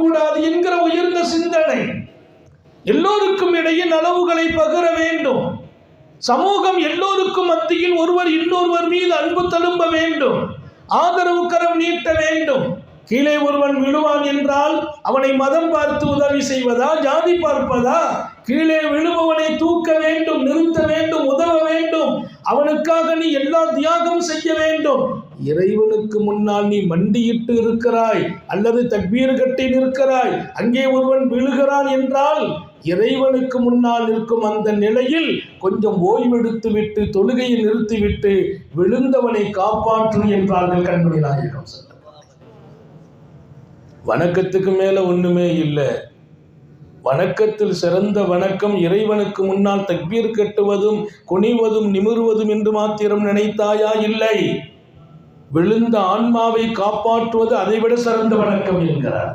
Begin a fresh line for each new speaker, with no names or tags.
கூடாது என்கிற உயர்ந்த சிந்தனை. எல்லோருக்கும் இடையே நலவுகளை பகிர வேண்டும். சமூகம் எல்லோருக்கும் மத்தியில் ஒருவர் இன்னொருவர் மீது அன்பு தழும்ப வேண்டும், ஆதரவு கரம் நீட்ட வேண்டும். கீழே ஒருவன் விழுவான் என்றால் அவனை மதம் பார்த்து உதவி செய்வதா, ஜாதி பார்ப்பதா? கீழே விழுபவனை தூக்க வேண்டும், நிறுத்த வேண்டும், உதவ வேண்டும். அவனுக்காக நீ எல்லா தியாகம் செய்ய வேண்டும். இறைவனுக்கு முன்னால் நீ மண்டியிட்டு இருக்கிறாய் அல்லது தக்பீர் கட்டி நிற்கிறாய், அங்கே ஒருவன் விழுகிறான் என்றால் இறைவனுக்கு முன்னால் நிற்கும் அந்த நிலையில் கொஞ்சம் ஓய்வெடுத்து விட்டு தொழுகையை நிறுத்திவிட்டு விழுந்தவனை காப்பாற்று என்றார்கள் கண்மணி நாயகம். வணக்கத்துக்கு மேல ஒண்ணுமே இல்லை. வணக்கத்தில் சிறந்த வணக்கம் இறைவனுக்கு முன்னால் தக்பீர் கட்டுவதும் குனிவதும் நிமிர்வதும் என்று மாத்திரம் நினைத்தாயா? இல்லை. விழுந்த ஆன்மாவை காப்பாற்றுவது அதைவிட சிறந்த வணக்கம் என்கிறார்.